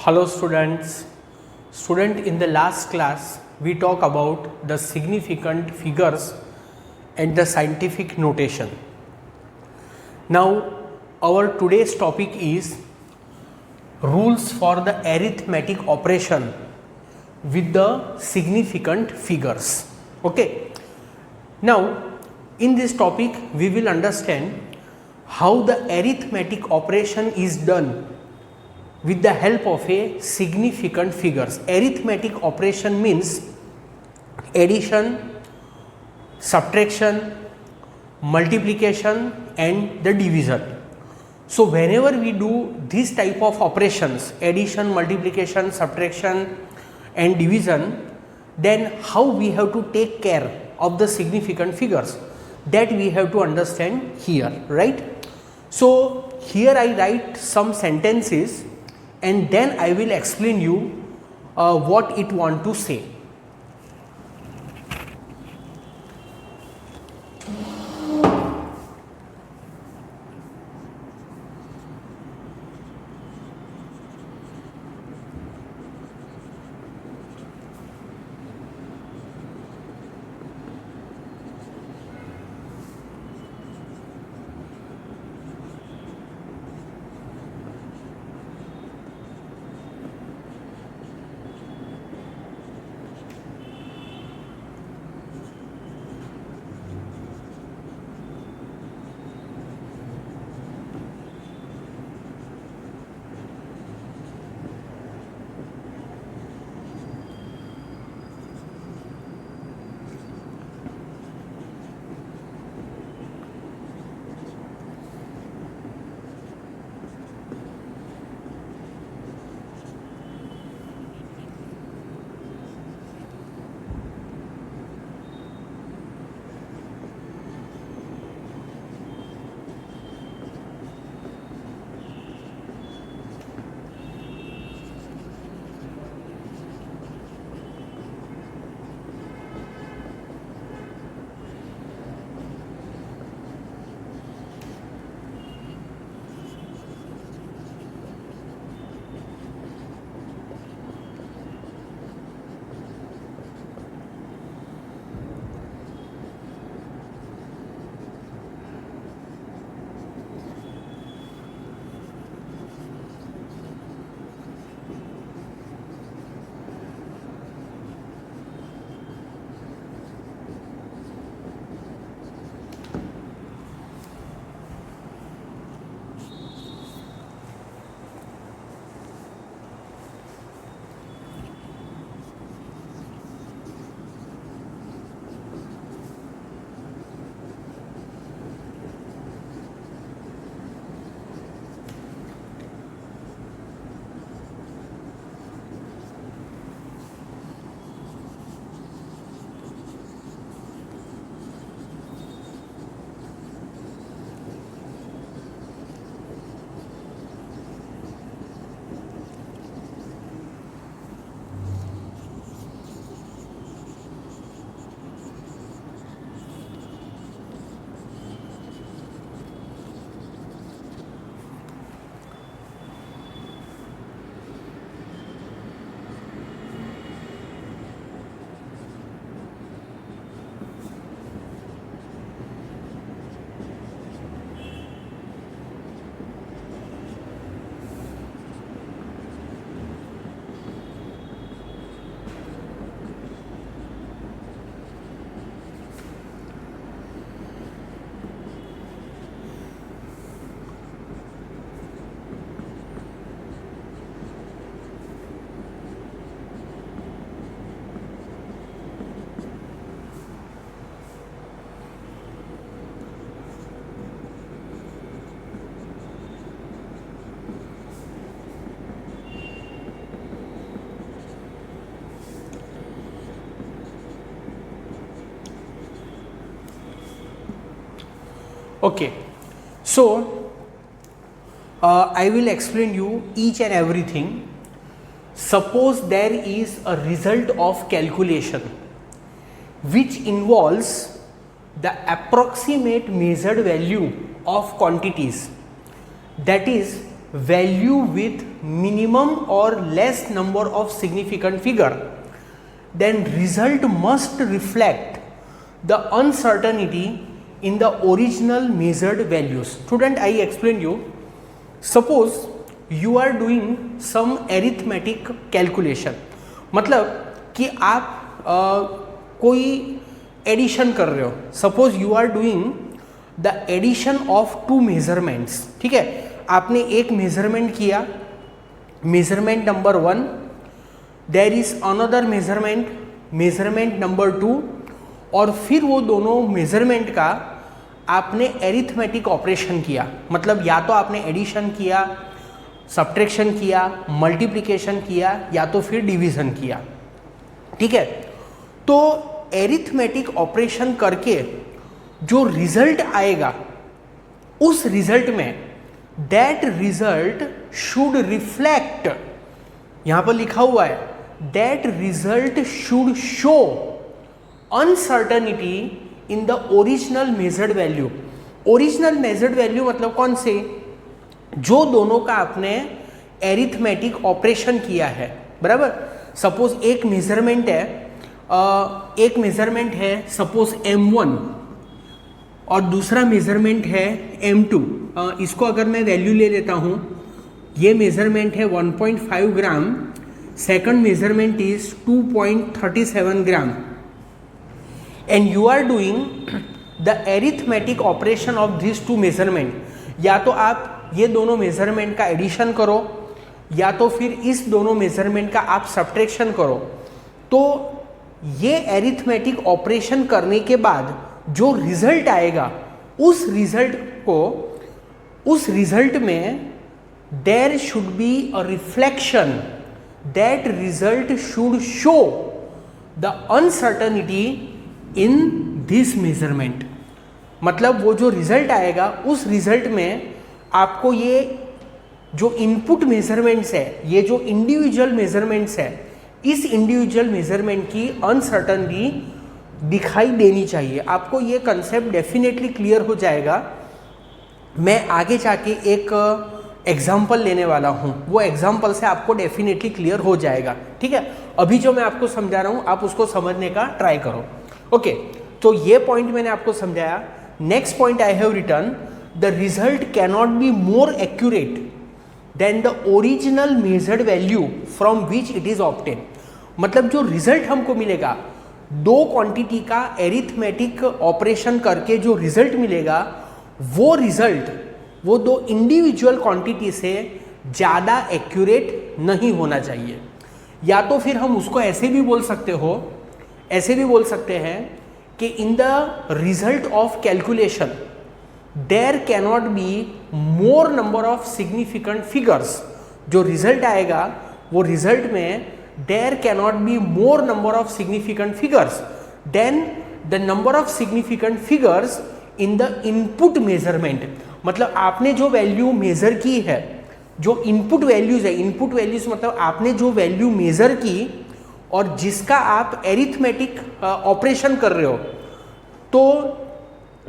Hello students. In the last class we talk about the significant figures and the scientific notation. Now our today's topic is rules for the arithmetic operation with the significant figures. Okay. Now in this topic we will understand how the arithmetic operation is done with the help of a significant figures. Arithmetic operation means addition, subtraction, multiplication and the division. So whenever we do this type of operations, addition, multiplication, subtraction and division, then how we have to take care of the significant figures, that we have to understand here, right? So here I write some sentences and then I will explain you what it want to say. Okay, so I will explain you each and everything. Suppose there is a result of calculation which involves the approximate measured value of quantities, that is value with minimum or less number of significant figure, then result must reflect the uncertainty in the original measured values. Student, I explain you. Suppose you are doing some arithmetic calculation, मतलब कि आप कोई addition कर रहे हो. Suppose you are doing the addition of two measurements. ठीक है, आपने एक मेजरमेंट किया, measurement number 1, there is another measurement number 2, और फिर वो दोनों मेजरमेंट का आपने एरिथमेटिक ऑपरेशन किया. मतलब या तो आपने एडिशन किया, सब्ट्रैक्शन किया, मल्टीप्लिकेशन किया, या तो फिर डिवीजन किया. ठीक है, तो एरिथमेटिक ऑपरेशन करके जो रिजल्ट आएगा, उस रिजल्ट में दैट रिजल्ट शुड रिफ्लेक्ट, यहां पर लिखा हुआ है that result should show uncertainty in the original measured value. Original measured value मतलब कौन से? जो दोनों का आपने एरिथमेटिक ऑपरेशन किया है. बराबर. सपोज एक मेजरमेंट है सपोज m1 और दूसरा मेजरमेंट है m2. इसको अगर मैं वैल्यू ले लेता हूँ, ये मेजरमेंट है 1.5 gram, second measurement is 2.37 gram, and you are doing the arithmetic operation of this two measurement. या तो आप ये दोनों मेजरमेंट का एडिशन करो, या तो फिर इस दोनों मेजरमेंट का आप सब्ट्रैक्शन करो. तो ये एरिथमेटिक ऑपरेशन करने के बाद जो रिजल्ट आएगा, उस रिजल्ट में there should be a reflection, that result should show the uncertainty in this measurement. मतलब वो जो रिजल्ट आएगा, उस रिजल्ट में आपको ये जो इनपुट मेजरमेंट्स है, ये जो इंडिविजुअल मेजरमेंट्स है, इस इंडिविजुअल मेजरमेंट की अनसर्टनिटी दिखाई देनी चाहिए. आपको ये कंसेप्ट डेफिनेटली क्लियर हो जाएगा. मैं आगे जाके एक एग्जाम्पल लेने वाला हूँ, वो एग्जाम्पल से आपको डेफिनेटली क्लियर हो जाएगा. ठीक है, अभी जो मैं आपको समझा रहा हूँ आप उसको समझने का ट्राई करो. ओके, तो ये पॉइंट मैंने आपको समझाया. Next point I have written, the result cannot be more accurate than the original measured value from which it is obtain. मतलब जो रिजल्ट हमको मिलेगा, दो क्वांटिटी का एरिथमेटिक ऑपरेशन करके जो रिजल्ट मिलेगा, वो रिजल्ट वो दो इंडिविजुअल क्वांटिटी से ज़्यादा एक्यूरेट नहीं होना चाहिए. या तो फिर हम उसको ऐसे भी बोल सकते हैं कि in the result of calculation there cannot be more number of significant figures. जो रिजल्ट आएगा, वो रिजल्ट में there cannot be more number of significant figures than the number of significant figures in the input measurement. मतलब आपने जो value measure की है, जो इनपुट वैल्यूज है, इनपुट वैल्यूज मतलब आपने जो वैल्यू मेजर की और जिसका आप एरिथमेटिक ऑपरेशन कर रहे हो, तो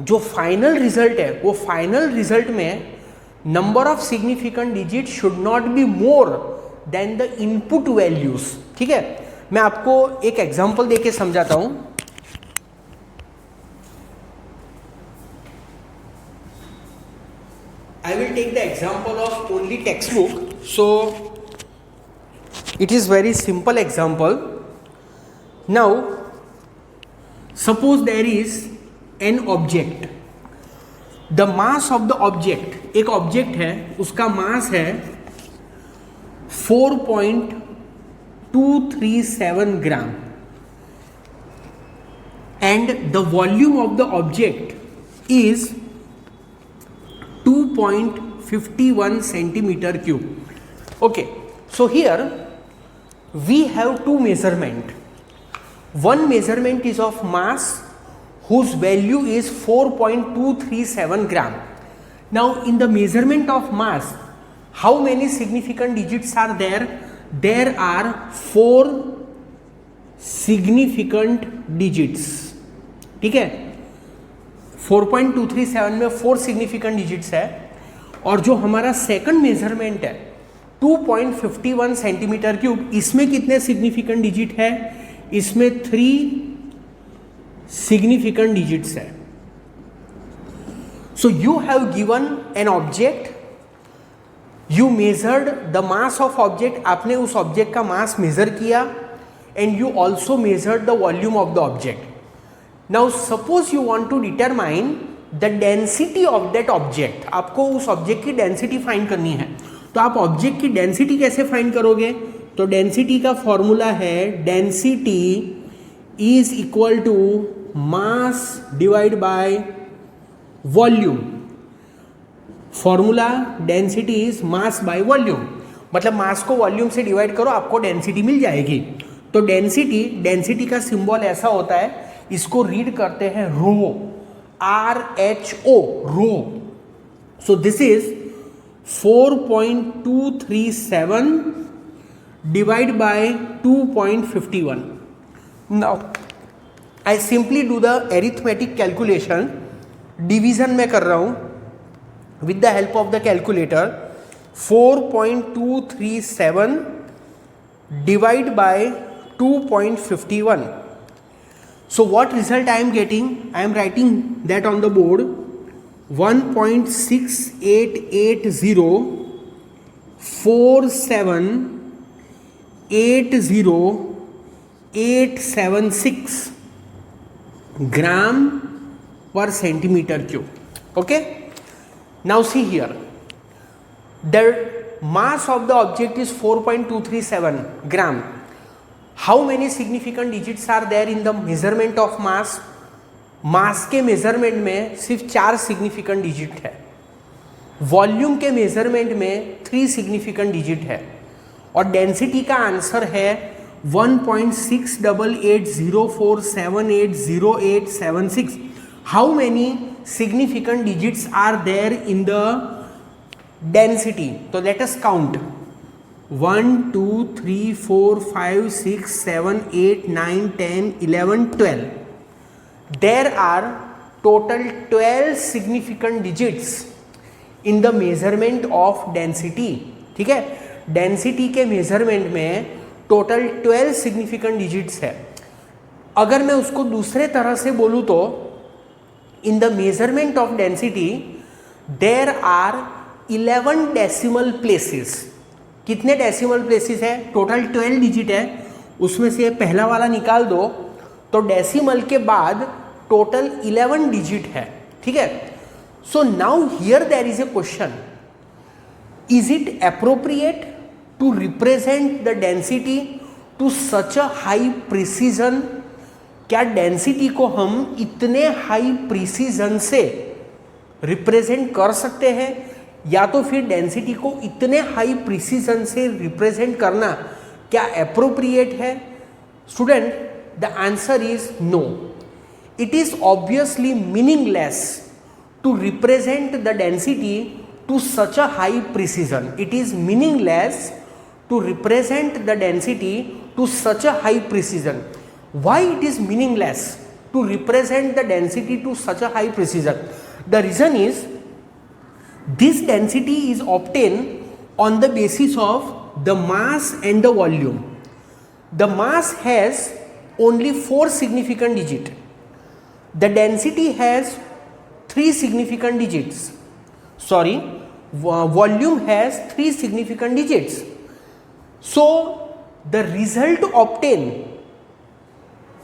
जो फाइनल रिजल्ट है, वो फाइनल रिजल्ट में number of significant digit should not be more than the input values. ठीक है, मैं आपको एक एग्जांपल देके समझाता हूं. I will take the example of only textbook. So it is very simple example. Now suppose there is an object. The mass of the object, एक object है, उसका मास है 4.237 ग्राम and the volume of the object is 2.51 centimeter cube. Okay, so here we have two measurement. One measurement is of mass whose value is 4.237 gram. Now in the measurement of mass, how many significant digits are there? There are 4 significant digits. ठीक है, 4.237 में 4 significant digits है. और जो हमारा second measurement है 2.51 centimetre cube, इसमें कितने सिग्निफिकेंट डिजिट है? इसमें 3 सिग्निफिकेंट डिजिट्स है. So you have given an object, you measured the mass of object, आपने उस ऑब्जेक्ट का मास मेजर किया, and you also measured the volume of the object. Now suppose you want to determine the density of that object. आपको उस object की density find करनी है. तो आप ऑब्जेक्ट की डेंसिटी कैसे फाइंड करोगे? तो डेंसिटी का फॉर्मूला है density is equal to mass divide by volume. Formula density is mass by volume, मतलब मास को वॉल्यूम से डिवाइड करो, आपको डेंसिटी मिल जाएगी. तो डेंसिटी का सिंबल ऐसा होता है, इसको रीड करते हैं rho, RHO, rho. So this is 4.237 divide by 2.51. Now I simply do the arithmetic calculation. Division में कर रहा हूं with the help of the calculator. 4.237 divide by 2.51. So what result I am getting? I am writing that on the board. 1.68804780,876 gram per centimeter cube. Okay? Now see here, the mass of the object is 4.237 gram. How many significant digits are there in the measurement of mass? मास के measurement में सिर्फ 4 significant digit है. Volume के measurement में 3 significant digit है. और density का answer है 1.68804780,876. How many significant digits are there in the density? So let us count. 1 2 3 4 5 6 7 8 9 10 11 12. There are total 12 significant digits in the measurement of density. ठीक है, density के मेजरमेंट में टोटल 12 सिग्निफिकेंट डिजिट्स है. अगर मैं उसको दूसरे तरह से बोलूँ तो in the measurement of density there are 11 decimal places. कितने डेसिमल प्लेसेस है? टोटल 12 डिजिट है, उसमें से पहला वाला निकाल दो तो डेसिमल के बाद टोटल 11 डिजिट है. ठीक है. So now here there is a question, is it appropriate to represent the density to such a high precision? क्या डेंसिटी को हम इतने हाई प्रिसीजन से रिप्रेजेंट कर सकते हैं, या तो फिर डेंसिटी को इतने हाई प्रिसीजन से रिप्रेजेंट करना क्या एप्रोप्रिएट है? Student, the answer is no. It is obviously meaningless to represent the density to such a high precision. It is meaningless to represent the density to such a high precision. Why it is meaningless to represent the density to such a high precision? The reason is this density is obtained on the basis of the mass and the volume. The mass has only 4 significant digits. The density has 3 significant digits. Volume has 3 significant digits. So the result obtained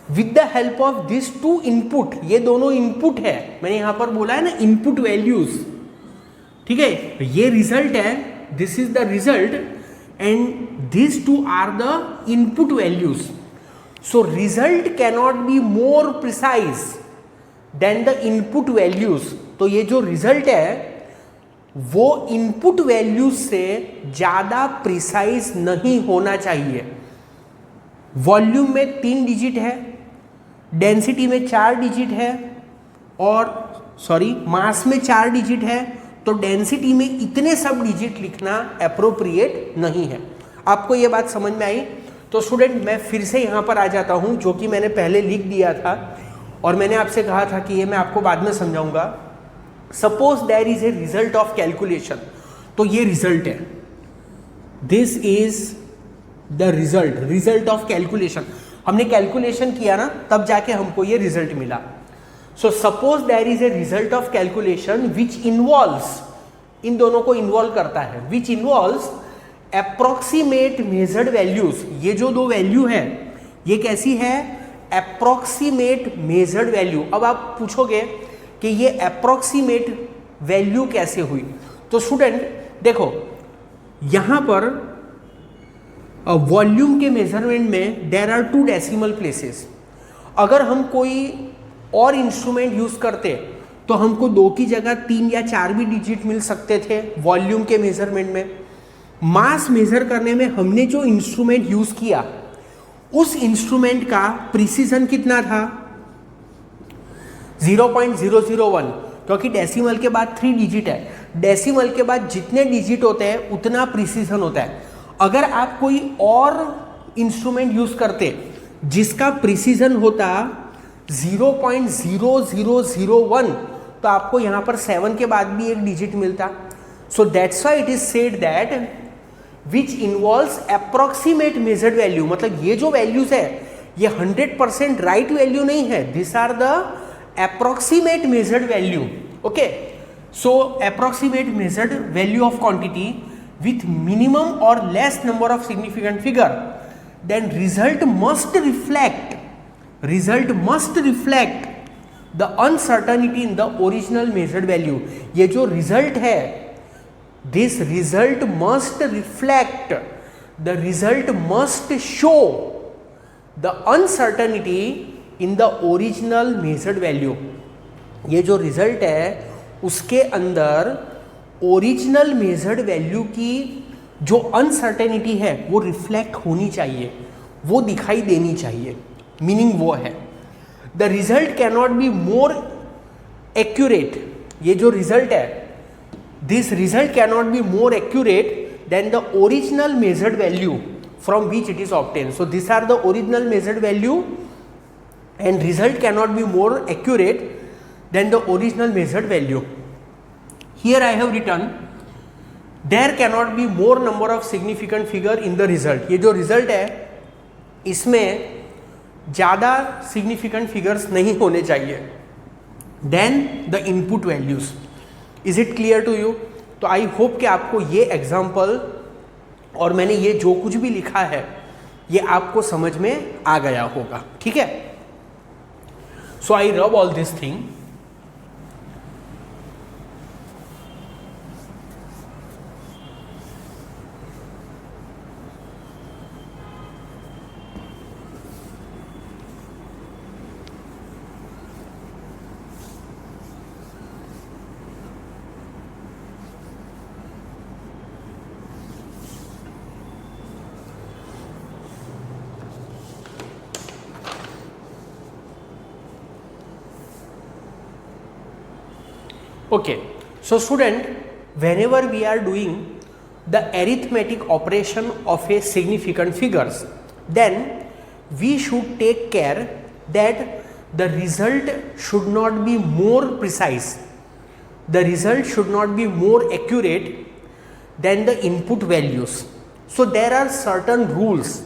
with the help of this 2 input, ये दोनों input है, मैंने यहां पर बोला है ना input values. ठीक है, ये रिजल्ट है, this is the result and this 2 are the input values. So result cannot be more precise than the input values. तो ये जो रिजल्ट है वो इनपुट वैल्यूज से ज्यादा प्रिसाइज नहीं होना चाहिए. वॉल्यूम में 3 डिजिट है, डेंसिटी में 4 डिजिट है, और मास में 4 डिजिट है, तो डेंसिटी में इतने सब डिजिट लिखना एप्रोप्रिएट नहीं है. आपको ये बात समझ में आई? तो स्टूडेंट, मैं फिर से यहाँ पर आ जाता हूँ, जो कि मैंने पहले लिख दिया था और मैंने आपसे कहा था कि ये मैं आपको बाद में समझाऊंगा. Suppose there is a result of calculation, तो ये रिजल्ट है, this is the result of calculation. हमने कैलकुलेशन किया ना, तब जाके हमको ये रिजल्ट मिला। So suppose there is a result of calculation which involves, इन दोनों को इन्वॉल्व करता है, which involves approximate measured values. ये जो दो वैल्यू है ये कैसी है, अप्रोक्सीमेट मेजर्ड वैल्यू। अब आप पूछोगे कि ये अप्रोक्सीमेट वैल्यू कैसे हुई, तो स्टूडेंट देखो यहां पर वॉल्यूम के मेजरमेंट में देयर आर 2 डेसिमल प्लेसेस। अगर हम कोई और इंस्ट्रूमेंट यूज करते तो हमको 2 की जगह 3 या 4 भी डिजिट मिल सकते थे वॉल्यूम के मेजरमेंट में। मास मेजर करने में हमने जो इंस्ट्रूमेंट यूज किया उस इंस्ट्रूमेंट का प्रिसीजन कितना था, 0.001, क्योंकि डेसिमल के बाद 3 डिजिट है, डेसिमल के बाद जितने डिजिट होते हैं उतना प्रिसीजन होता है। अगर आप कोई और इंस्ट्रूमेंट यूज करते जिसका प्रिसीजन होता 0.0001, तो आपको यहां पर 7 के बाद भी एक डिजिट मिलता। So that's why it is said that which involves approximate measured value, मतलब ये जो वैल्यूज है ये 100% राइट वैल्यू नहीं है, this are the approximate measured value. Okay, so approximate measured value of quantity with minimum or less number of significant figure, then result must reflect the uncertainty in the original measured value। ये जो result है, this result must reflect, the result must show the uncertainty in the original measured value। ये जो result है उसके अंदर original measured value की जो अनसर्टेनिटी है वो रिफ्लेक्ट होनी चाहिए, वो दिखाई देनी चाहिए, मीनिंग वो है the result can not be more accurate. ये जो रिजल्ट है, this result can not be more accurate than the original measured value from which it is obtain. So this are the original measured value and result can not be more accurate than the original measured value. Here I have written there cannot be more number of significant figure in the result। ये जो result है इसमें ज़्यादा significant figures नहीं होने चाहिए than the input values। Is it clear to you? तो I hope कि आपको ये example और मैंने ये जो कुछ भी लिखा है ये आपको समझ में आ गया होगा, ठीक है। So I rub all this thing। Okay, so student, whenever we are doing the arithmetic operation of a significant figures, then we should take care that the result should not be more precise, the result should not be more accurate than the input values। So there are certain rules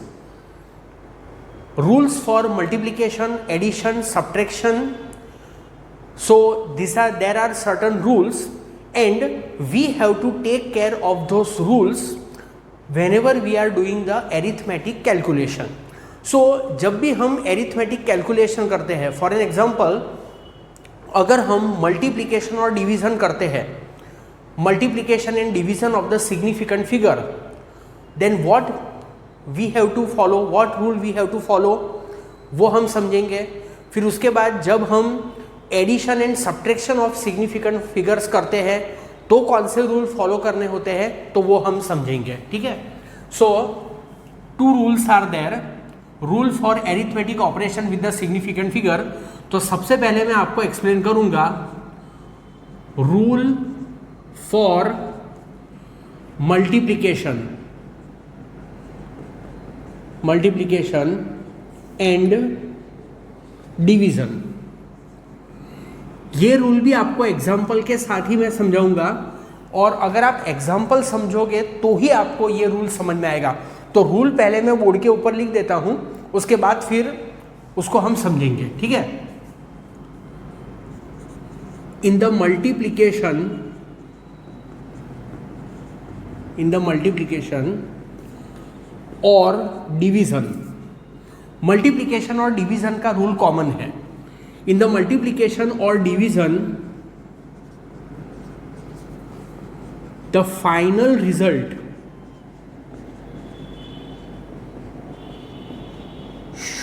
for multiplication, addition, subtraction। So there are certain rules and we have to take care of those rules whenever we are doing the arithmetic calculation। So जब भी हम arithmetic calculation करते हैं, for an example अगर हम multiplication और division करते हैं, multiplication and division of the significant figure, then what we have to follow, what rule we have to follow वो हम समझेंगे। फिर उसके बाद जब हम addition and subtraction of significant figures करते हैं तो कौन से रूल फॉलो करने होते हैं तो वो हम समझेंगे, ठीक है। So 2 rules are there, rule for arithmetic operation with the significant figure. तो सबसे पहले मैं आपको एक्सप्लेन करूंगा rule for multiplication and division. ये रूल भी आपको एग्जाम्पल के साथ ही मैं समझाऊंगा, और अगर आप एग्जाम्पल समझोगे तो ही आपको ये रूल समझ में आएगा। तो रूल पहले मैं बोर्ड के ऊपर लिख देता हूं, उसके बाद फिर उसको हम समझेंगे, ठीक है। इन द मल्टीप्लिकेशन और डिवीजन, मल्टीप्लिकेशन और डिवीजन का रूल कॉमन है। इन द मल्टीप्लिकेशन और division the final result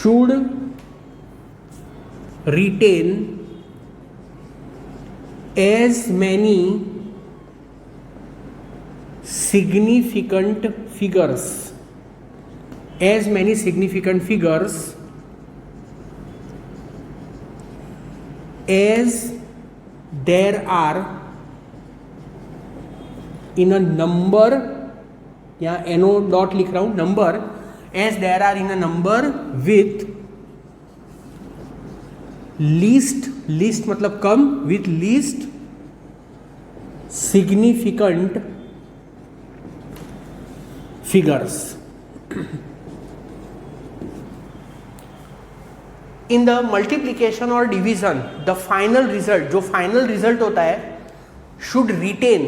should retain as many significant figures as there are in a number, या NO डॉट लिख रहा हूं, number, as there are in a number with least मतलब कम, with least significant figures. In the multiplication और division the final result, जो final result होता है, should retain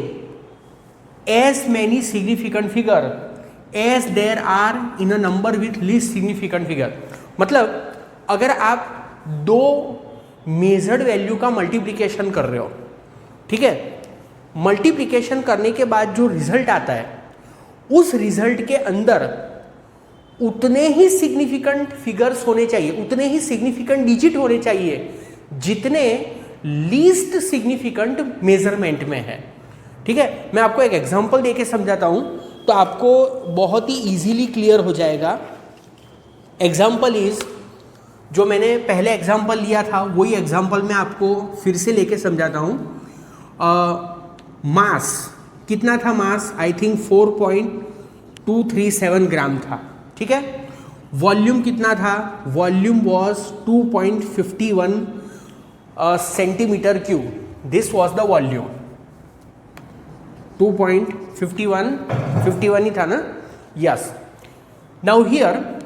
as many significant figure as there are in a number with least significant figure. मतलब अगर आप दो measured value का multiplication कर रहे हो, ठीक है, मल्टीप्लिकेशन करने के बाद जो रिजल्ट आता है, उस रिजल्ट के अंदर उतने ही सिग्निफिकेंट फिगर्स होने चाहिए, उतने ही सिग्निफिकेंट डिजिट होने चाहिए जितने लीस्ट सिग्निफिकेंट मेजरमेंट में है, ठीक है। मैं आपको एक एग्जांपल देके समझाता हूं तो आपको बहुत ही इजीली क्लियर हो जाएगा। एग्जाम्पल इज, जो मैंने पहले एग्जाम्पल लिया था वही एग्जाम्पल मैं आपको फिर से लेके समझाता हूँ। मास कितना था? मास आई थिंक 4.237 ग्राम था, ठीक है। वॉल्यूम कितना था? Volume was 2.51 centimetre cube. This was the volume. 2.51 ही था ना? Yes. Now here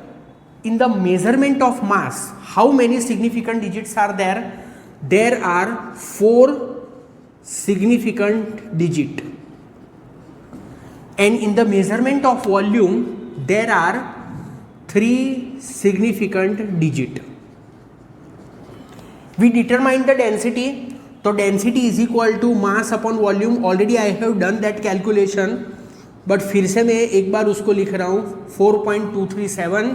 in the measurement of mass, how many significant digits are there? There are 4 significant digit, and in the measurement of volume there are 3 significant digit. We determine the density, so density is equal to mass upon volume. Already I have done that calculation, but फिर से मैं एक बार उसको लिख रहा हूँ। 4.237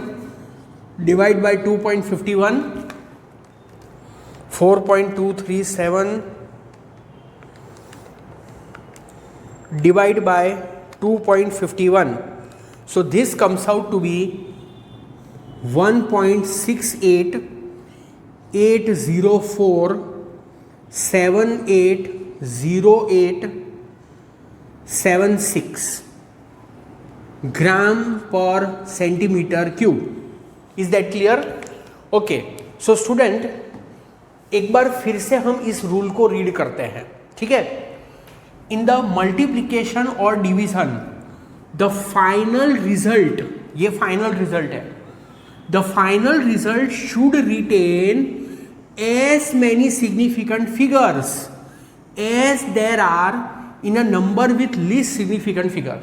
divide by 2.51, 4.237 divide by 2.51, so this comes out to be 1.6880878086 ग्राम पर centimetre cube. Is that clear? Okay, so student, एक बार फिर से हम इस रूल को रीड करते हैं, ठीक है। इन द मल्टीप्लीकेशन और डिवीजन द फाइनल रिजल्ट, ये फाइनल रिजल्ट है, the final result should retain as many significant figures as there are in a number with least significant figure.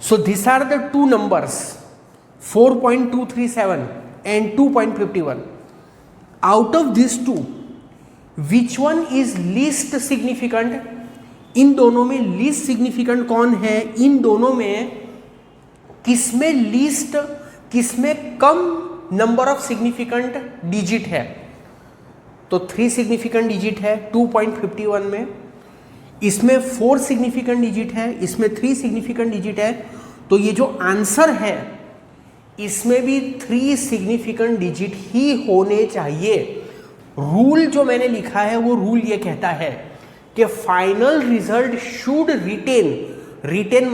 So this are the two numbers 4.237 and 2.51. Out of these two, which one is least significant? इन दोनों में least significant कौन है? इन दोनों में किसमें least, किसमें कम number of significant digit है? तो 3 significant digit है 2.51 में, इसमें 4 significant digit है, इसमें 3 significant digit है। तो ये जो आंसर है इसमें भी 3 सिग्निफिकेंट डिजिट ही होने चाहिए। रूल जो मैंने लिखा है वो रूल ये कहता है कि final result should retain, retain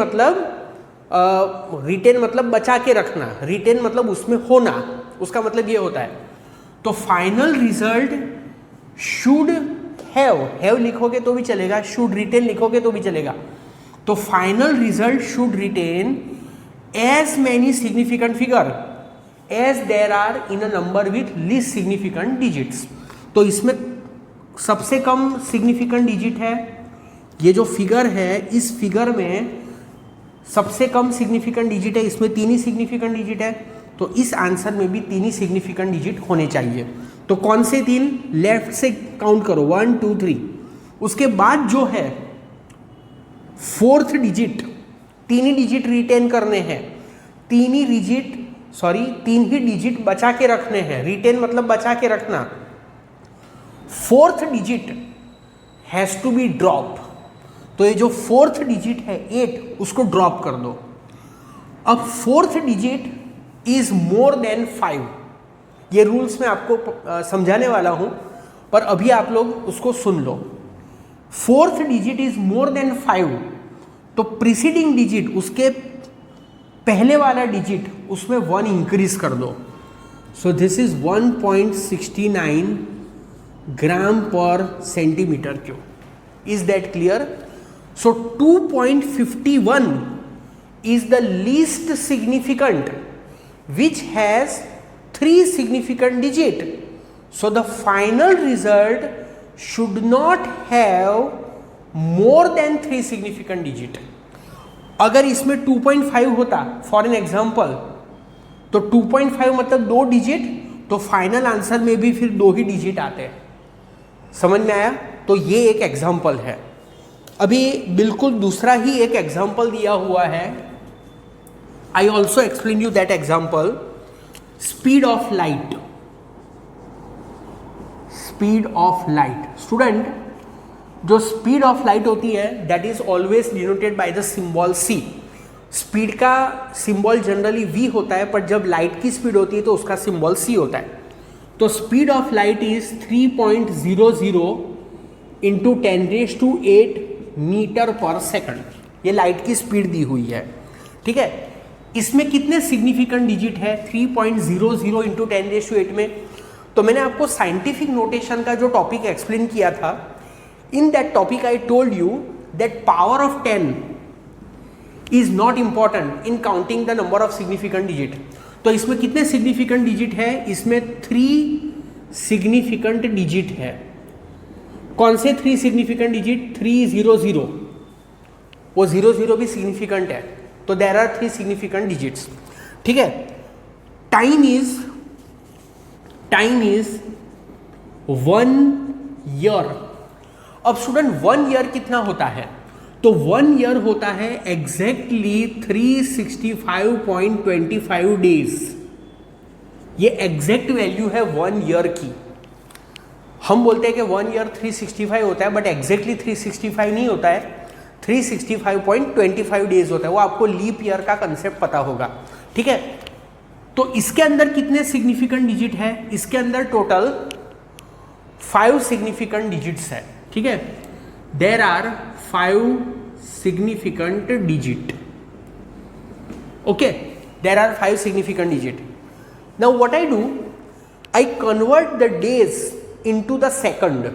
मतलब बचा के रखना, रिटेन मतलब उसमें होना, उसका मतलब ये होता है। तो फाइनल रिजल्ट शुड हैव लिखोगे तो भी चलेगा, शुड रिटेन लिखोगे तो भी चलेगा। तो final result should retain as many significant figure as there are in a number with least significant digits. तो इसमें सबसे कम सिग्निफिकेंट डिजिट है, ये जो फिगर है इस फिगर में सबसे कम सिग्निफिकेंट डिजिट है, इसमें 3 ही सिग्निफिकेंट डिजिट है, तो इस आंसर में भी 3 ही सिग्निफिकेंट डिजिट होने चाहिए। तो कौन से 3? लेफ्ट से काउंट करो 1 2 3। उसके बाद जो है 4th डिजिट, 3 ही डिजिट रिटेन करने हैं, 3 ही डिजिट बचा के रखने हैं। रिटेन मतलब बचा के रखना। 4th digit has to be drop. तो ये जो 4th डिजिट है 8, उसको ड्रॉप कर दो। अब 4th digit is more than 5। ये रूल्स मैं आपको समझाने वाला हूं, पर अभी आप लोग उसको सुन लो। 4th digit is more than 5, तो प्रीसीडिंग डिजिट, उसके पहले वाला डिजिट, उसमें 1 इंक्रीज कर दो। सो दिस इज 1.69 ग्राम पर centimetre cube. Is that clear? So 2.51 is the least significant which has 3 significant digit. So the final result should not have more than 3 significant digit. अगर इसमें 2.5 होता फॉर एन एग्जाम्पल, तो 2.5 मतलब 2 digit, तो final answer में भी फिर 2 ही digit आते हैं। समझ में आया? तो ये एक एग्जाम्पल है। अभी बिल्कुल दूसरा ही एक एग्जाम्पल दिया हुआ है। I also explain you that example. Speed of light. Speed of light, student, जो स्पीड ऑफ लाइट होती है that is always denoted by the symbol c। Speed का सिंबल जनरली v होता है, पर जब लाइट की स्पीड होती है तो उसका सिंबल c होता है। तो speed of light is 3.00 into 10⁸ metre per second. ये लाइट की स्पीड दी हुई है, ठीक है। इसमें कितने सिग्निफिकेंट डिजिट है 3.00 इंटू 10⁸ में? तो मैंने आपको साइंटिफिक नोटेशन का जो टॉपिक एक्सप्लेन किया था, in that topic I told you that power of 10 is not important in counting the number of significant digit. तो इसमें कितने सिग्निफिकेंट डिजिट है? इसमें 3 सिग्निफिकेंट डिजिट है। कौन से 3 सिग्निफिकेंट डिजिट? 300, वो 00 भी सिग्निफिकेंट है, तो देयर आर 3 सिग्निफिकेंट डिजिट्स, ठीक है। Time is 1 year. अब स्टूडेंट 1 ईयर कितना होता है? तो 1 ईयर होता है एग्जैक्टली 365.25 डेज। ये एग्जैक्ट वैल्यू है 1 ईयर की। हम बोलते हैं कि 1 ईयर 365 होता है, बट एग्जैक्टली 365 नहीं होता है, 365.25 डेज होता है। वो आपको लीप ईयर का कंसेप्ट पता होगा, ठीक है। तो इसके अंदर कितने सिग्निफिकेंट डिजिट है? इसके अंदर टोटल 5 सिग्निफिकेंट डिजिट्स है, ठीक है। There are 5 significant digit, okay. There are 5 significant digit. Now what I do, I convert the days into the second.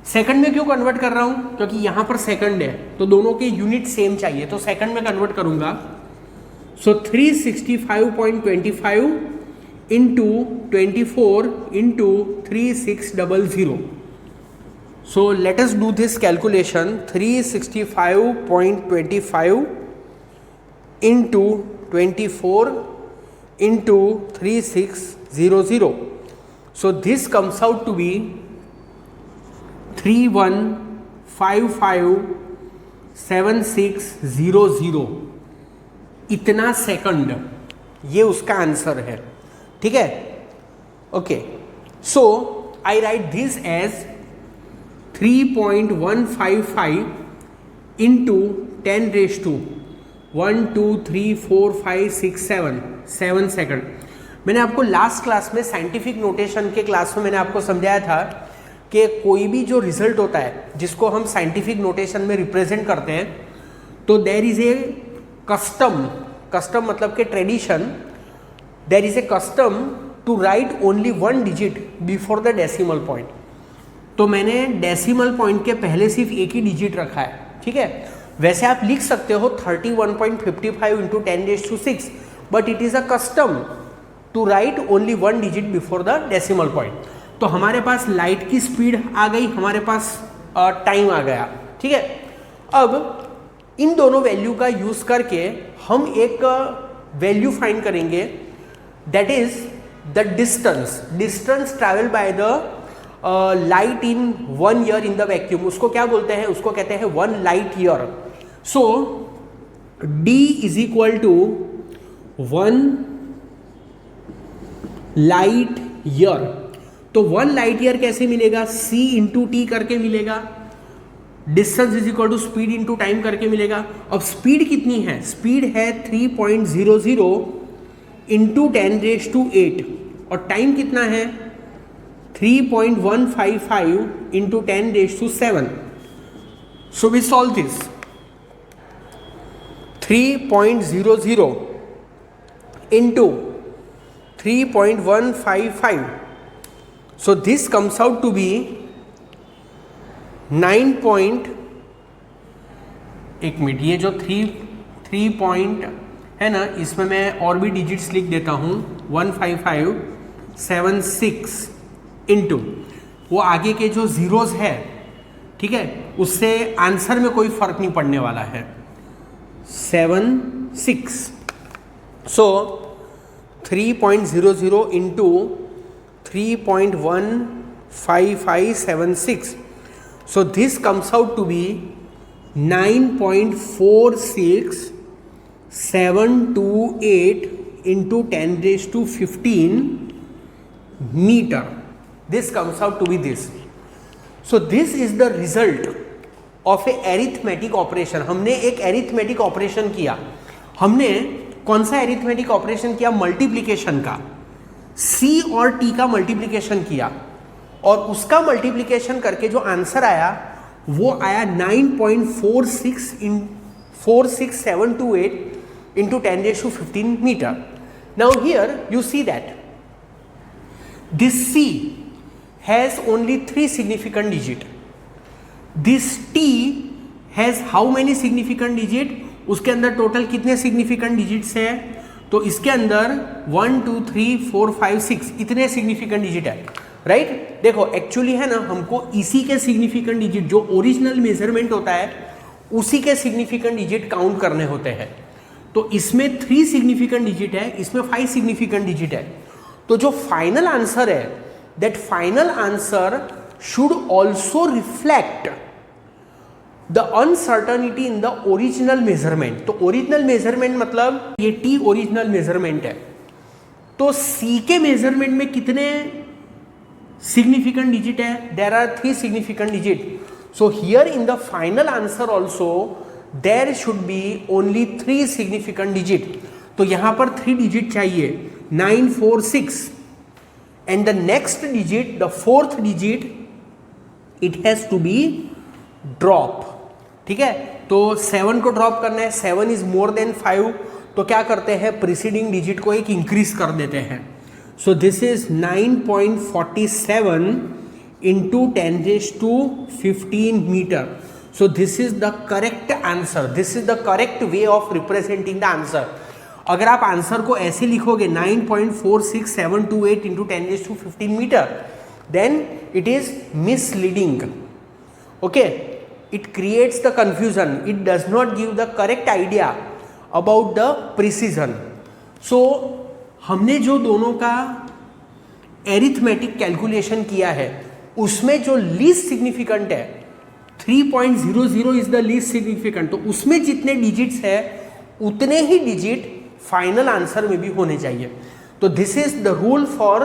Second में क्यों कन्वर्ट कर रहा हूं? क्योंकि यहां पर सेकंड है, तो दोनों के यूनिट सेम चाहिए, तो सेकंड में कन्वर्ट करूंगा। सो 365.25 into 24 into 3600। So let us do this calculation. 365.25 into 24 into 3600। So this comes out to be 31557600। इतना सेकंड, ये उसका आंसर है, ठीक है, okay. So I write this as 3.155 into 10⁻1 2 3 4 5 6 7 second. मैंने आपको लास्ट क्लास में साइंटिफिक नोटेशन के क्लास में मैंने आपको समझाया था कि कोई भी जो रिजल्ट होता है जिसको हम साइंटिफिक नोटेशन में रिप्रेजेंट करते हैं, तो देयर इज ए कस्टम मतलब के tradition, there is a custom to write only 1 digit before the decimal point. तो मैंने डेसिमल पॉइंट के पहले सिर्फ एक ही डिजिट रखा है, ठीक है। वैसे आप लिख सकते हो 31.55 into 10⁻⁶, but it is a custom to write only one digit before the decimal point. तो हमारे पास लाइट की स्पीड आ गई, हमारे पास टाइम आ गया, ठीक है। अब इन दोनों वैल्यू का यूज करके हम एक वैल्यू फाइंड करेंगे, that is the distance travel by the light in 1 year in the vacuum. उसको क्या बोलते हैं? उसको कहते हैं 1 light year. So d is equal to 1 light year. तो 1 लाइट ईयर कैसे मिलेगा? c इंटू टी करके मिलेगा। Distance is equal to speed into time करके मिलेगा। अब स्पीड कितनी है? स्पीड है 3.00 इंटू 10⁸ और टाइम कितना है? 3.155 into 10⁷. So we solve this. 3.00 into 3.155. So this comes out to be 9. एक मिनट, ये जो 3 पॉइंट है ना, इसमें मैं और भी डिजिट्स लिख देता हूँ। 15576 इंटू वो आगे के जो जीरोस है, ठीक है, उससे आंसर में कोई फर्क नहीं पड़ने वाला है। 76। सो 3.00 into 3.15576. So this comes out to be 9.46728 into 10⁻15 meter. This comes out to be this. So this is the result of a arithmetic operation. हमने एक arithmetic operation किया। हमने कौन सा arithmetic operation किया? मल्टीप्लिकेशन का। c और t का मल्टीप्लिकेशन किया और उसका मल्टीप्लिकेशन करके जो आंसर आया वो आया 9.46728 into 10⁻15 meter. Now here you see that this c has only 3 significant digits. This t has how many significant digits? उसके अंदर टोटल कितने significant digits है? तो इसके अंदर 1 2 3 4 5 6 इतने significant digit है, राइट? देखो एक्चुअली है ना, हमको इसी के significant digit जो ओरिजिनल मेजरमेंट होता है उसी के significant digit काउंट करने होते हैं। तो इसमें 3 significant digit है, इसमें 5 significant digit है। तो जो फाइनल आंसर है, that final answer should also reflect the uncertainty in the original measurement. तो ओरिजिनल मेजरमेंट मतलब ये t ओरिजिनल मेजरमेंट है, तो c के मेजरमेंट में कितने सिग्निफिकेंट डिजिट है? There are 3 significant digit. So here in the final answer also there should be only 3 significant digit. तो यहां पर 3 डिजिट चाहिए, 946, and the next digit, the 4th digit, it has to be drop. ठीक है, तो 7 को drop करना है, 7 इज मोर देन 5, तो क्या करते हैं? प्रीसीडिंग डिजिट को एक इंक्रीज कर देते हैं. So this is 9.47 into 10⁻15 metre. So this is the correct answer, this is the correct way of representing the answer. अगर आप आंसर को ऐसे लिखोगे 9.46728 into 10⁻15 metre, then it is misleading. Okay, it creates the confusion, it does not give the correct idea about the precision. So हमने जो दोनों का arithmetic calculation किया है उसमें जो least significant है 3.00 is the least significant, तो उसमें जितने digits है उतने ही digit final answer में भी होने चाहिए. तो this is the rule for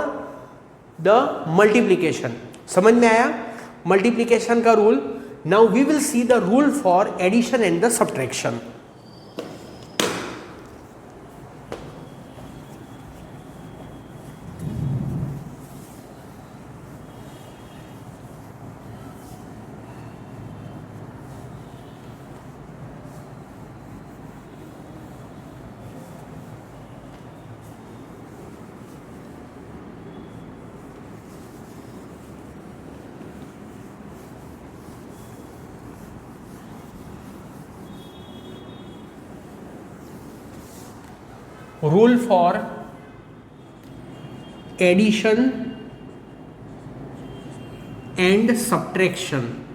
the multiplication. समझ में आया multiplication का rule? Now we will see the rule for addition and the subtraction. rule for addition and subtraction.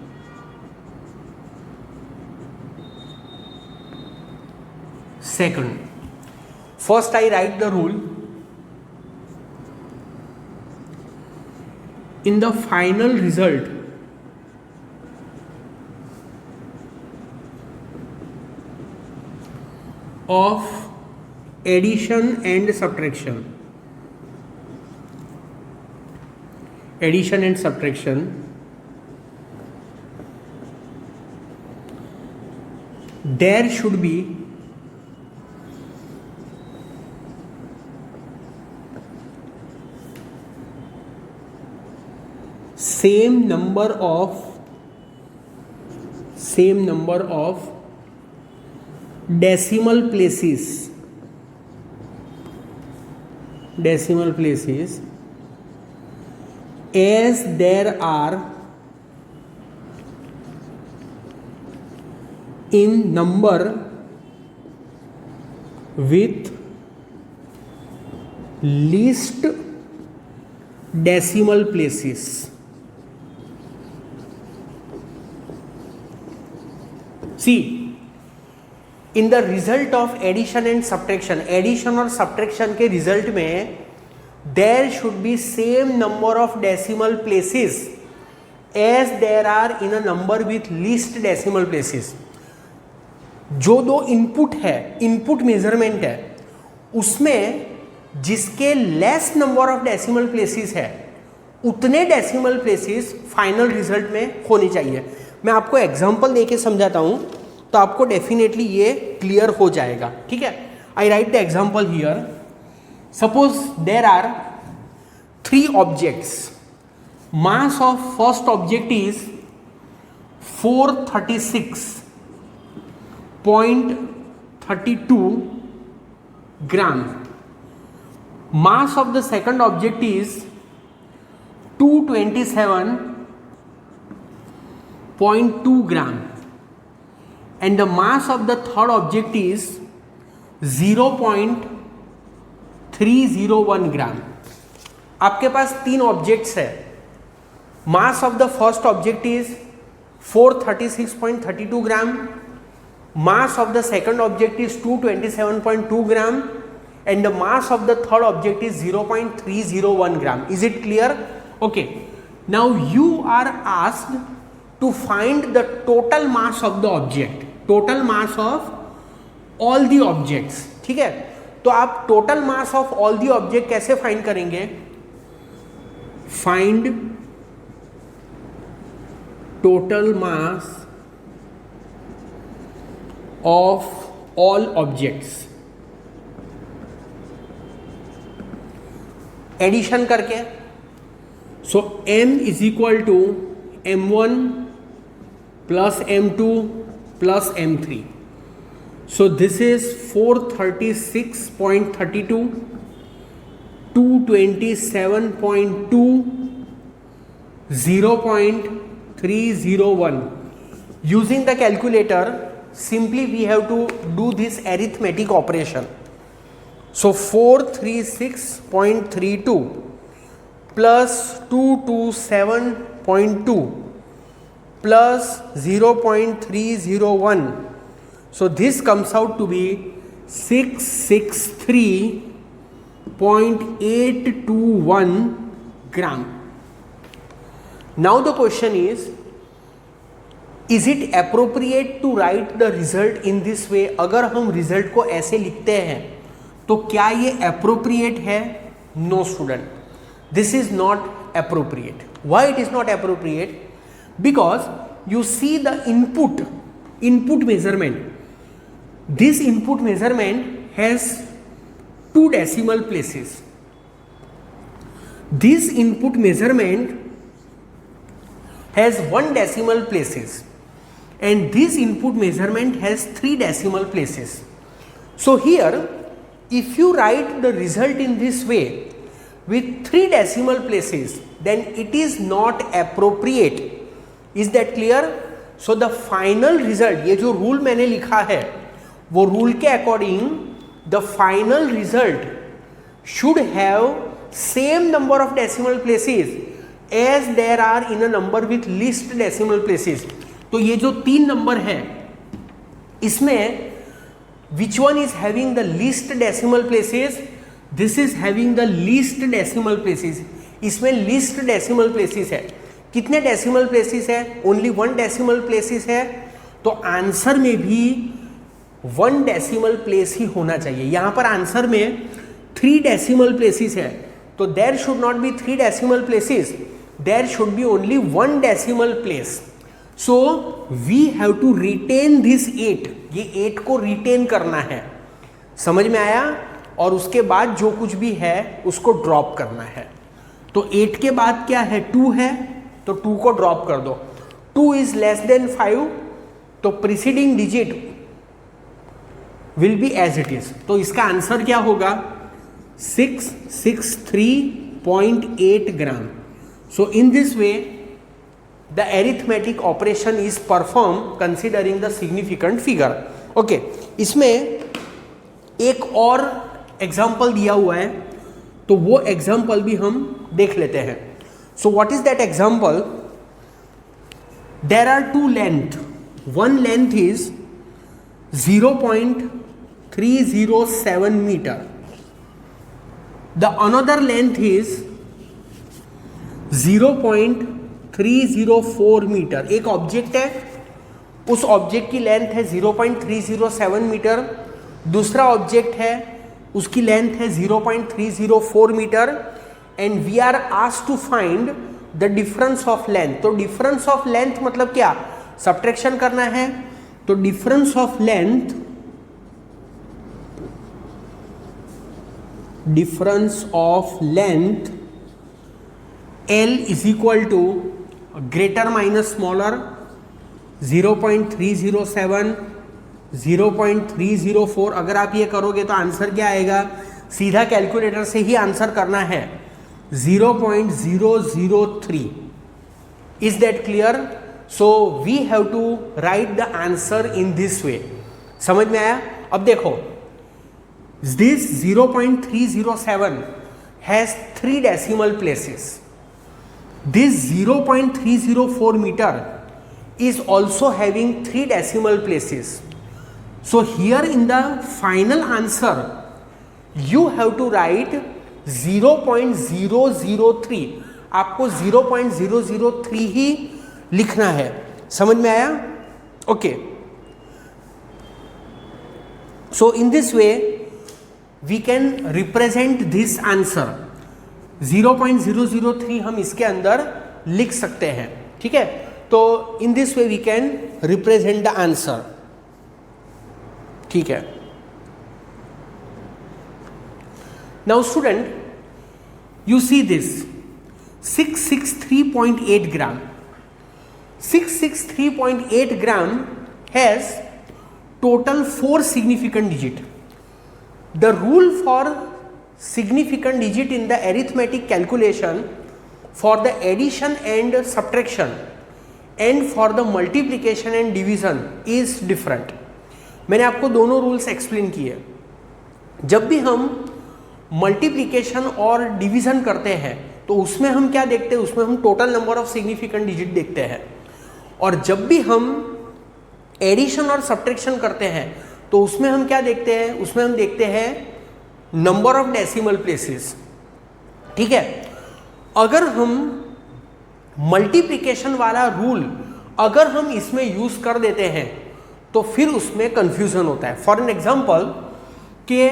Second, first I write the rule. In the final result of addition and subtraction, there should be same number of decimal places as there are in number with least decimal places. See, in the result of addition and subtraction, addition और subtraction के result में there should be same number of decimal places as there are in a number with least decimal places. जो दो input है, input measurement है, उसमें जिसके less number of decimal places है उतने डेसिमल प्लेसेस फाइनल रिजल्ट में होनी चाहिए. मैं आपको एग्जांपल देके समझाता हूं तो आपको डेफिनेटली ये क्लियर हो जाएगा. ठीक है, I write the example here. Suppose there are 3 objects. Mass of first object is 436.32 gram. Mass of the second object is 227.2 gram and the mass of the third object is 0.301 gram. आपके पास 3 objects है. Mass of the first object is 436.32 gram. Mass of the second object is 227.2 gram and the mass of the third object is 0.301 gram. Is it clear? Okay, now you are asked to find the total mass of the object, total mass of all the objects. ठीक है, तो आप total mass of all the object कैसे find करेंगे? Find total mass of all objects. Addition करके. So m is equal to m1 plus m2 plus m3. So this is 436.32, 227.2, 0.301. Using the calculator, simply we have to do this arithmetic operation. So 436.32 plus 227.2 plus 0.301. So this comes out to be 663.821 gram. Now the question is it appropriate to write the result in this way? अगर हम result को ऐसे लिखते हैं तो क्या ये appropriate है? No student, this is not appropriate. Why it is not appropriate? Because you see the input measurement. This input measurement has 2 decimal places. This input measurement has 1 decimal places and this input measurement has 3 decimal places. So here if you write the result in this way with 3 decimal places, then it is not appropriate. Is that clear? So the final result, ये जो rule मैंने लिखा है वो rule के according the final result should have same number of decimal places as there are in a number with least decimal places. तो ये जो 3 नंबर है इसमें which one is having the least decimal places? This is having the least decimal places. इसमें least decimal places है। कितने decimal places है? Only 1 decimal places है। तो आंसर में भी 1 decimal place ही होना चाहिए। यहाँ पर आंसर में 3 decimal places है, तो there should not be 3 decimal places, there should be only 1 decimal place. So we have to retain this 8, ये 8 को रिटेन करना है, समझ में आया? और उसके बाद जो कुछ भी है उसको ड्रॉप करना है। तो 8 के बाद क्या है? 2 है, तो 2 को ड्रॉप कर दो। 2 इज लेस देन 5, तो preceding digit will be as it is. तो इसका आंसर क्या होगा? 663.8 gram. So in this way the arithmetic operation is performed considering the significant figure. Okay, इसमें एक और एग्जाम्पल दिया हुआ है, तो वो एग्जाम्पल भी हम देख लेते हैं। So what is that example? There are 2 length. One length is 0.307 meter. The another length is 0.304 metre. एक ऑब्जेक्ट है, उस ऑब्जेक्ट की लेंथ है 0.307 मीटर, दूसरा ऑब्जेक्ट है उसकी लेंथ है 0.304 metre, and we are asked to find the difference of length. तो डिफरेंस ऑफ लेंथ मतलब क्या? सब्ट्रैक्शन करना है, तो difference of length L is equal to greater minus smaller 0.307, 0.304। अगर आप ये करोगे तो आंसर क्या आएगा? सीधा कैलकुलेटर से ही आंसर करना है, 0.003। Is that clear? So we have to write the answer in this way. समझ में आया? अब देखो, this 0.307 has 3 decimal places. This 0.304 meter is also having 3 decimal places. So here in the final answer you have to write 0.003. आपको 0.003 ही लिखना है। समझ में आया? Okay, so in this way we can represent this answer. 0.003 हम इसके अंदर लिख सकते हैं, ठीक है? तो in this way we can represent the answer, ठीक है? Now student, you see this 663.8 gram. 663.8 gram has total 4 significant digit. The rule for significant digit in the arithmetic calculation for the addition and subtraction and for the multiplication and division is different. मैंने आपको दोनों rules explain किए। जब भी हम multiplication और division करते हैं तो उसमें हम क्या देखते हैं? उसमें हम total number of significant digit देखते हैं, और जब भी हम एडिशन और सब्ट्रैक्शन करते हैं तो उसमें हम क्या देखते हैं? उसमें हम देखते हैं नंबर ऑफ डेसिमल प्लेसेस, ठीक है? अगर हम मल्टीप्लिकेशन वाला रूल अगर हम इसमें यूज कर देते हैं तो फिर उसमें कंफ्यूजन होता है। फॉर एन एग्जांपल कि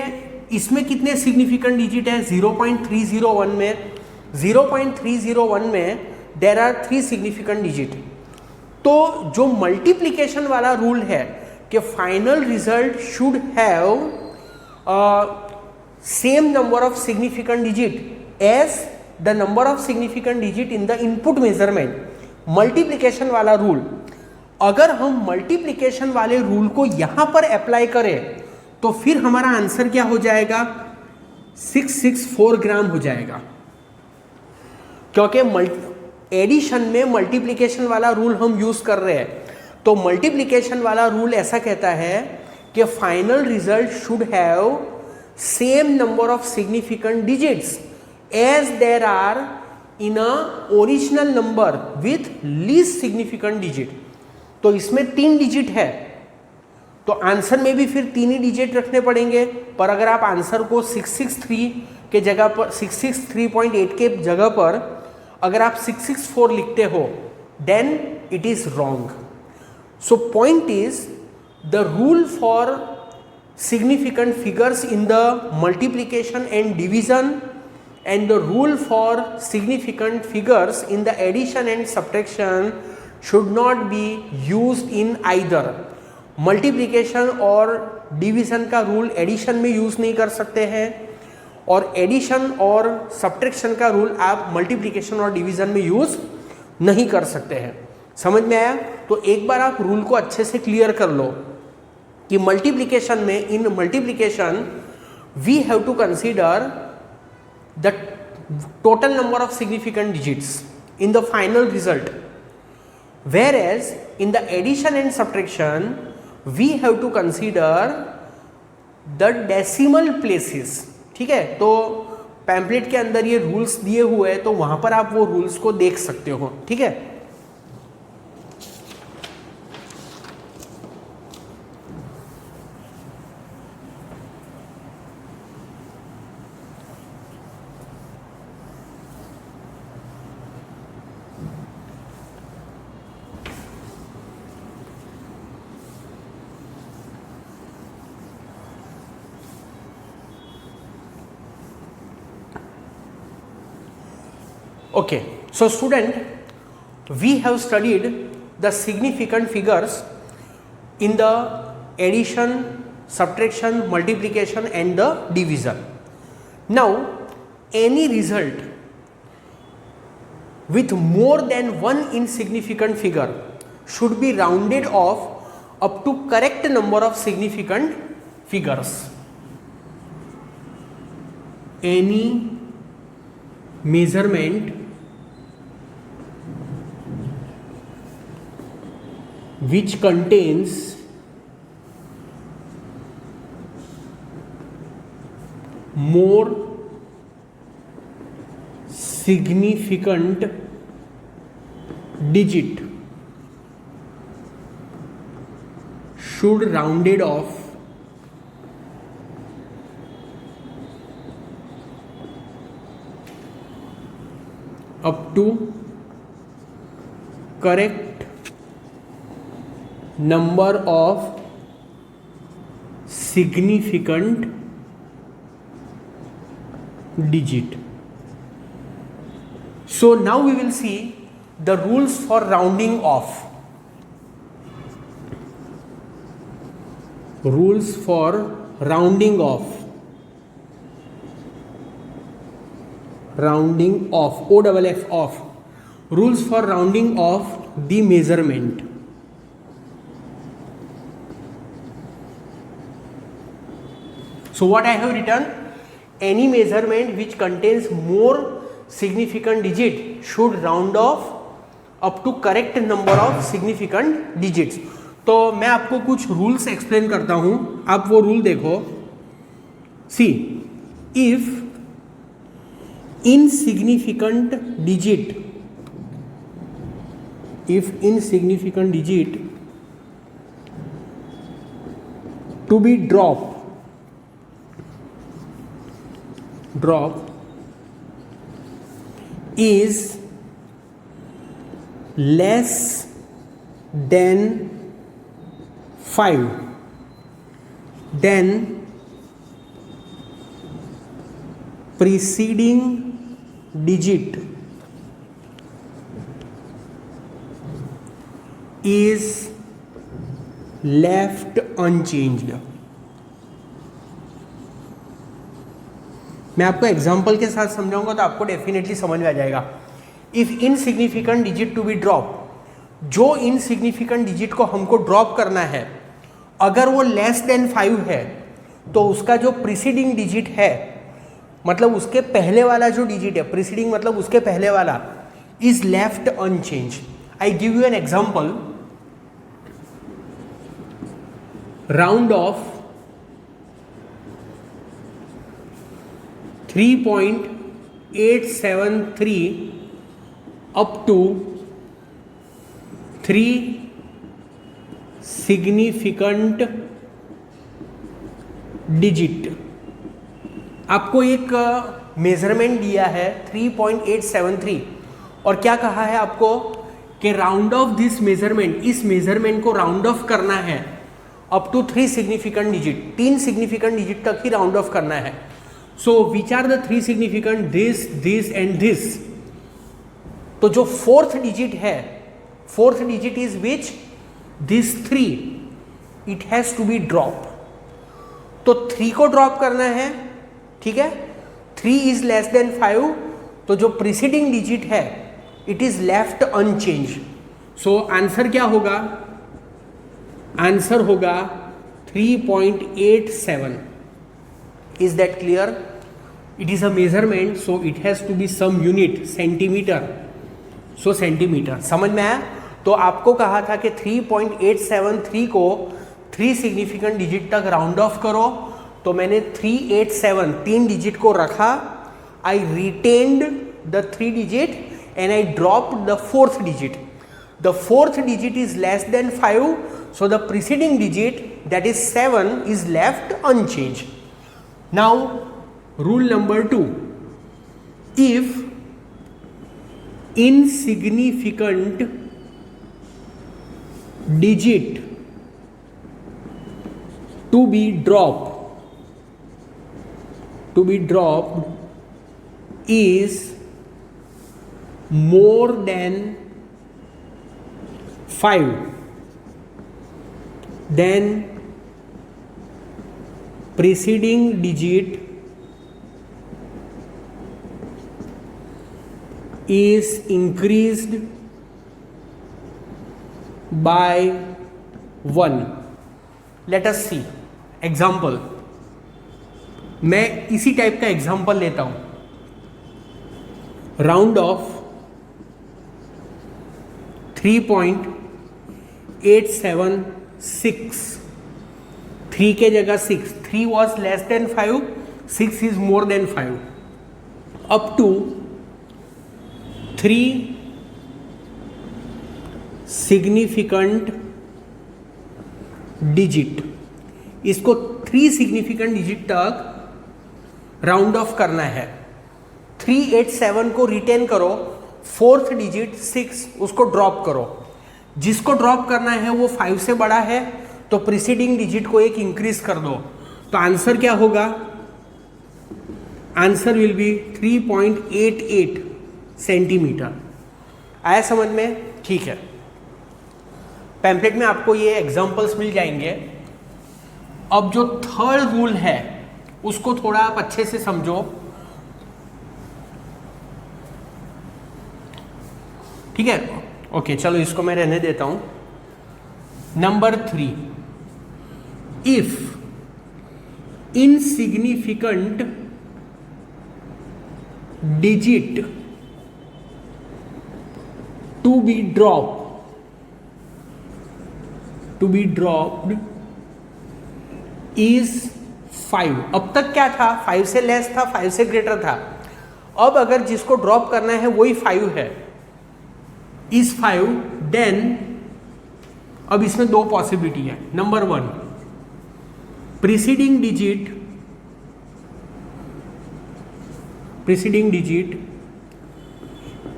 इसमें कितने सिग्निफिकेंट डिजिट है? 0.301 में 0.301 में देयर आर 3 सिग्निफिकेंट डिजिट। तो जो मल्टीप्लिकेशन वाला रूल है कि final result should have same number of significant digit as the number of significant digit in the input measurement. Multiplication वाला रूल, अगर हम मल्टीप्लिकेशन वाले रूल को यहां पर अप्लाई करें तो फिर हमारा आंसर क्या हो जाएगा? 664 ग्राम हो जाएगा, क्योंकि एडिशन में मल्टीप्लिकेशन वाला रूल हम यूज कर रहे हैं। तो मल्टीप्लिकेशन वाला रूल ऐसा कहता है कि final result should have same number of significant digits as there are in a original number with least significant digit. तो इसमें 3 डिजिट है तो आंसर में भी फिर 3 ही डिजिट रखने पड़ेंगे, पर अगर आप आंसर को 663 के जगह पर 663.8 के जगह पर अगर आप 664 लिखते हो then it is wrong. So point is the rule for significant figures in the multiplication and division and the rule for significant figures in the addition and subtraction should not be used in either. Multiplication और division का rule addition में use नहीं कर सकते हैं और addition और subtraction का रूल आप मल्टीप्लिकेशन और डिवीजन में यूज नहीं कर सकते हैं. समझ में आया? तो एक बार आप रूल को अच्छे से क्लियर कर लो कि मल्टीप्लिकेशन में in multiplication we have to consider the total number of significant digits in the final result, whereas in the addition and subtraction we have to consider the decimal places. ठीक है, तो pamphlet के अंदर ये rules दिए हुए हैं तो वहां पर आप वो रूल्स को देख सकते हो. ठीक है, okay. So student, we have studied the significant figures in the addition, subtraction, multiplication and the division. Now any result with more than one insignificant figure should be rounded off up to correct number of significant figures. Any measurement which contains more significant digit should rounded off up to correct number of significant digit. So now we will see the rules for rounding off. Rules for rounding off. Rounding off, OFF off. Rules for rounding off the measurement. So what I have written, any measurement which contains more significant digit should round off up to correct number of significant digits. तो मैं आपको कुछ rules explain करता हूं, आप वो rule देखो. सी, if insignificant digit to be drop is less than 5, then preceding digit is left unchanged. मैं आपको एग्जाम्पल के साथ समझाऊंगा तो आपको डेफिनेटली समझ में आ जाएगा. If insignificant digit to be drop, जो इनसिग्निफिकेंट डिजिट को हमको ड्रॉप करना है अगर वो लेस देन 5 है तो उसका जो प्रीसीडिंग डिजिट है, मतलब उसके पहले वाला जो डिजिट है, प्रीसीडिंग मतलब उसके पहले वाला, is left unchange. I give you an example. Round off 3.873 up to 3 significant digit. आपको एक मेजरमेंट दिया है 3.873 और क्या कहा है आपको कि राउंड ऑफ दिस मेजरमेंट, इस मेजरमेंट को राउंड ऑफ करना है up to 3 significant digit, 3 significant digit तक ही राउंड ऑफ करना है। So which are the 3 significant, this, this and this. तो जो फोर्थ डिजिट है, fourth digit is which, this 3, it has to be drop. तो 3 को ड्रॉप करना है, ठीक है। 3 इज लेस देन 5, तो जो प्रीसीडिंग डिजिट है it is left unchange. So answer क्या होगा, आंसर होगा 3.87। Is that clear? It is a measurement, so it has to be some unit, centimetre. So centimetre, समझ में आया? तो आपको कहा था कि 3.873 को 3 सिग्निफिकेंट डिजिट तक राउंड ऑफ करो, तो मैंने 387 3 डिजिट को रखा, I retained the 3 digit and I dropped the fourth digit. The fourth digit is less than 5, so the preceding digit, that is 7, is left unchanged. Now rule number 2, if insignificant digit to be dropped is more than 5, then preceding digit is increased by 1. Let us see example. मैं इसी type का example लेता हूं, round of 3.876, 3 के जगह 6, 3 was less than 5, 6 is more than 5, up to 3 significant digit. इसको 3 significant digit तक round off करना है। 387 को रिटेन करो, फोर्थ डिजिट 6 उसको ड्रॉप करो। जिसको ड्रॉप करना है वो 5 से बड़ा है, तो प्रीसीडिंग डिजिट को एक इंक्रीज कर दो। तो आंसर क्या होगा, आंसर विल बी 3.88 सेंटीमीटर। आया समझ में? ठीक है, पैम्पलेट में आपको ये एग्जांपल्स मिल जाएंगे। अब जो थर्ड रूल है उसको थोड़ा आप अच्छे से समझो, ठीक है? ओके, चलो इसको मैं रहने देता हूं। Number 3, if insignificant digit to be dropped is 5। अब तक क्या था, 5 से लेस था, 5 से ग्रेटर था। अब अगर जिसको ड्रॉप करना है वही 5 है, इज 5, देन अब इसमें 2 पॉसिबिलिटी है। Number 1, preceding digit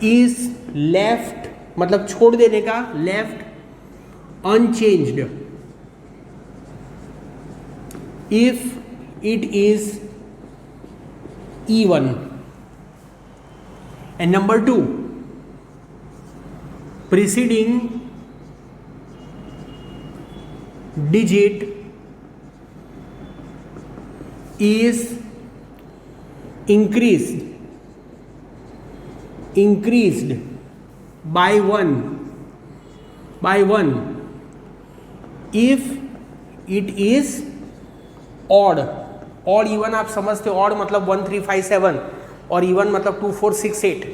is left, मतलब छोड़ देने का, left unchanged if it is even. And number 2, preceding digit is increased by 1 if it is odd. Odd even आप समझते हो, ऑड मतलब 1 3 5 7 और इवन मतलब 2 4 6 8।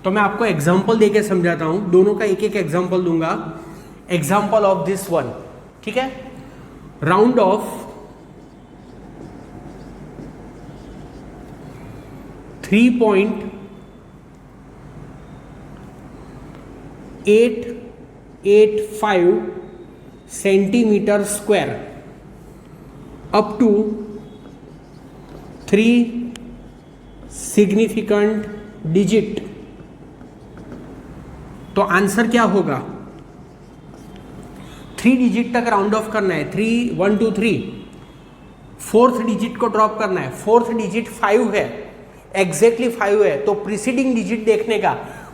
तो मैं आपको एग्जांपल देके समझाता हूं, दोनों का एक एक एग्जांपल दूंगा। एग्जांपल ऑफ दिस वन, ठीक है? Round off 3.885 centimetre square up to 3 significant digit. तो आंसर क्या होगा? 3 डिजिट तक राउंड ऑफ करना है, 3 1 2 3। फोर्थ डिजिट को ड्रॉप करना है, फोर्थ डिजिट 5 है, एग्जैक्टली 5 है। तो प्रीसीडिंग डिजिट देखने का,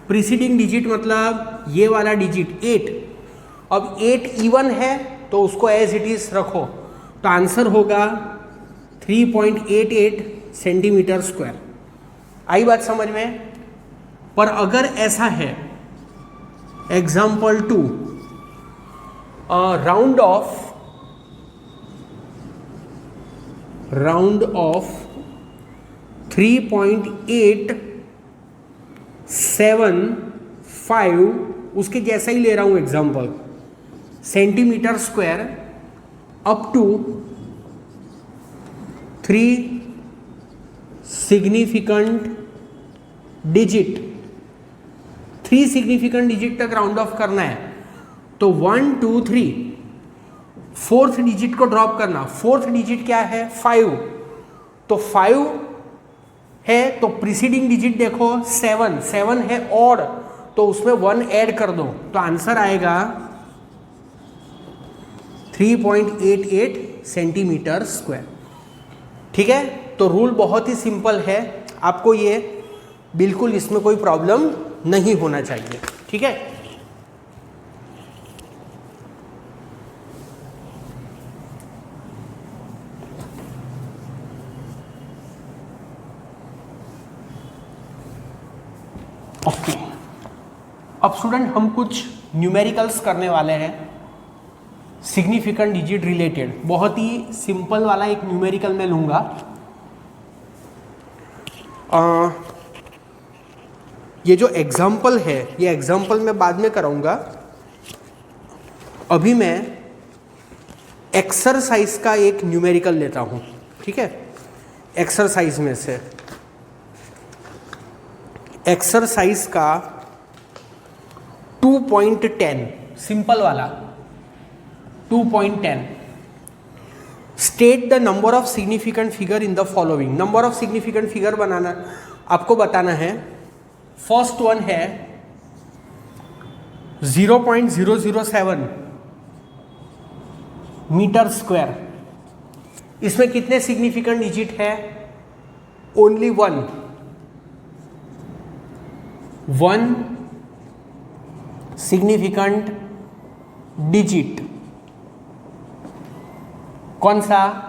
प्रीसीडिंग डिजिट मतलब ये वाला डिजिट 8। अब 8 इवन है तो उसको एज इट इज रखो, तो आंसर होगा 3.88 सेंटीमीटर स्क्वायर। आई बात समझ में? पर अगर ऐसा है, एग्जाम्पल 2, राउंड ऑफ 3.875, उसके जैसा ही ले रहा हूं example, centimetre square up to 3 significant digit. 3 significant digit तक राउंड ऑफ करना है, तो 1 2 3, फोर्थ डिजिट को ड्रॉप करना। फोर्थ डिजिट क्या है? 5। तो 5 है तो प्रीसीडिंग डिजिट देखो 7, 7 है ऑड, तो उसमें 1 ऐड कर दो, तो आंसर आएगा 3.88 सेंटीमीटर स्क्वायर। ठीक है, तो रूल बहुत ही सिंपल है, आपको ये बिल्कुल इसमें कोई प्रॉब्लम नहीं होना चाहिए। ठीक है, ओके। अब स्टूडेंट हम कुछ न्यूमेरिकल्स करने वाले हैं, सिग्निफिकेंट डिजिट रिलेटेड। बहुत ही सिंपल वाला एक न्यूमेरिकल मैं लूंगा। ये जो एग्जाम्पल है, ये एग्जाम्पल मैं बाद में कराऊंगा। अभी मैं एक्सरसाइज का एक न्यूमेरिकल लेता हूं। ठीक है, एक्सरसाइज में से एक्सरसाइज का 2.10, सिंपल वाला 2.10। State the number of significant figure in the following. Number of significant figure बनाना आपको बताना है। फर्स्ट वन है 0.007 मीटर स्क्वायर। इसमें कितने सिग्निफिकेंट डिजिट है? Only 1 significant digit. कौन सा?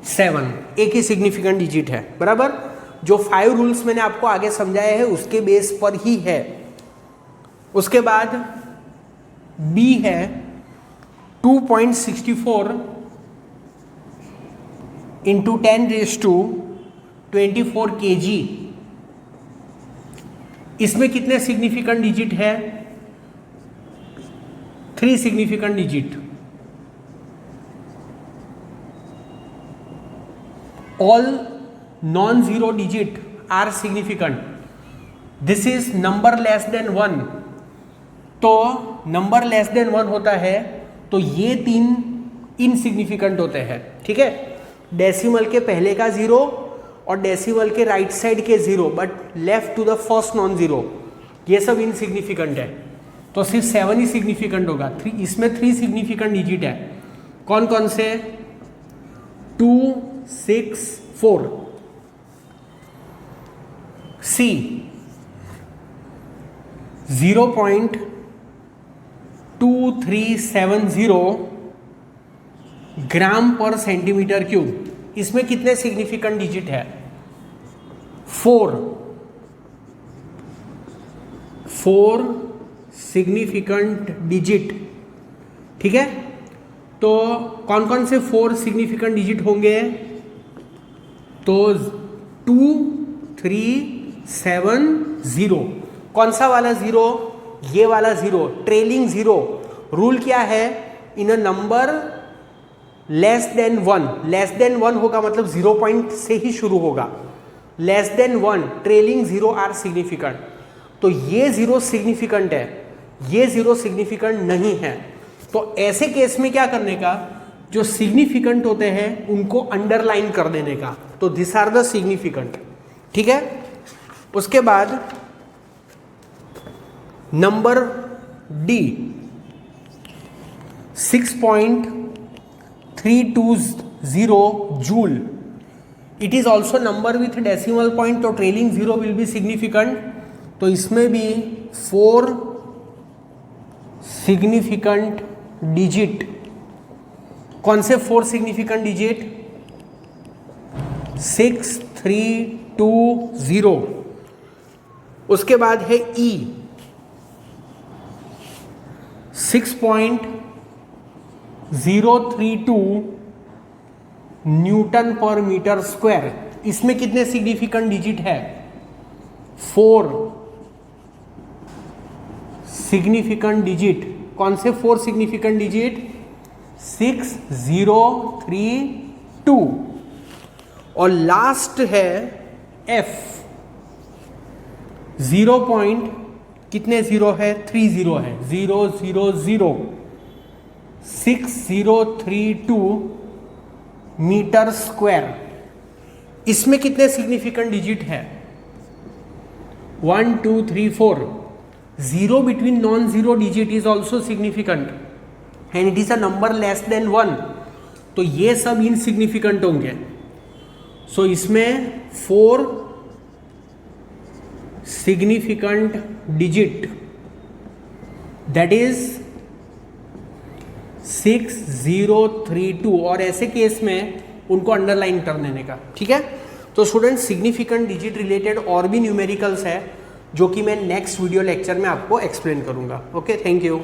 7, एक ही सिग्निफिकेंट डिजिट है, बराबर। जो 5 रूल्स मैंने आपको आगे समझाए हैं उसके बेस पर ही है। उसके बाद बी है 2.64 इंटू 10⁻24 kg। इसमें कितने सिग्निफिकेंट डिजिट है? 3 significant digit. All non-zero digit are significant. This is number less than 1. तो नंबर लेस देन 1 होता है तो ये 3 इनसिग्निफिकेंट होते हैं। ठीक है, डेसिमल के पहले का 0 और डेसिमल के राइट साइड के 0, but left to the first non zero, ये सब इनसिग्निफिकेंट है। तो सिर्फ 7 ही सिग्निफिकेंट होगा। इसमें 3 सिग्निफिकेंट डिजिट है। कौन कौन से? 2 6 4। सी 0.2370 ग्राम पर सेंटीमीटर क्यूब। इसमें कितने सिग्निफिकेंट डिजिट है? 4 सिग्निफिकेंट डिजिट। ठीक है, तो कौन कौन से 4 सिग्निफिकेंट डिजिट होंगे? तो 2 3 7 0। कौन सा वाला 0? ये वाला 0, ट्रेलिंग 0। रूल क्या है? In a number less than 1 होगा मतलब 0 पॉइंट से ही शुरू होगा, less than 1 trailing 0 are significant. तो ये 0 सिग्निफिकेंट है, ये 0 सिग्निफिकेंट नहीं है। तो ऐसे केस में क्या करने का, जो सिग्निफिकेंट होते हैं उनको अंडरलाइन कर देने का। तो दिस आर द सिग्निफिकेंट, ठीक है। उसके बाद number D 6.320 joule, it is also number with decimal point, तो ट्रेलिंग 0 विल बी सिग्निफिकेंट। तो इसमें भी 4 सिग्निफिकेंट डिजिट, कौन से 4 सिग्निफिकेंट डिजिट, 6320। उसके बाद है ई 6.032 न्यूटन पर मीटर स्क्वायर। इसमें कितने सिग्निफिकेंट डिजिट है, 4 सिग्निफिकेंट डिजिट, कौन से 4 सिग्निफिकेंट डिजिट, 6032। और लास्ट है एफ 0 पॉइंट कितने 0 है, 30 है, 000 6032 मीटर स्क्वायर। इसमें कितने सिग्निफिकेंट डिजिट है, 1 2 3 4। 0 between non zero digit is also significant and it is a number less than 1। तो ये सब इनसिग्निफिकेंट होंगे। सो इसमें 4 सिग्निफिकेंट डिजिट दैट इज 6032, और ऐसे केस में उनको अंडरलाइन कर देने का, ठीक है। तो स्टूडेंट सिग्निफिकेंट डिजिट रिलेटेड और भी न्यूमेरिकल्स है जो कि मैं नेक्स्ट वीडियो लेक्चर में आपको एक्सप्लेन करूंगा। Okay, thank you.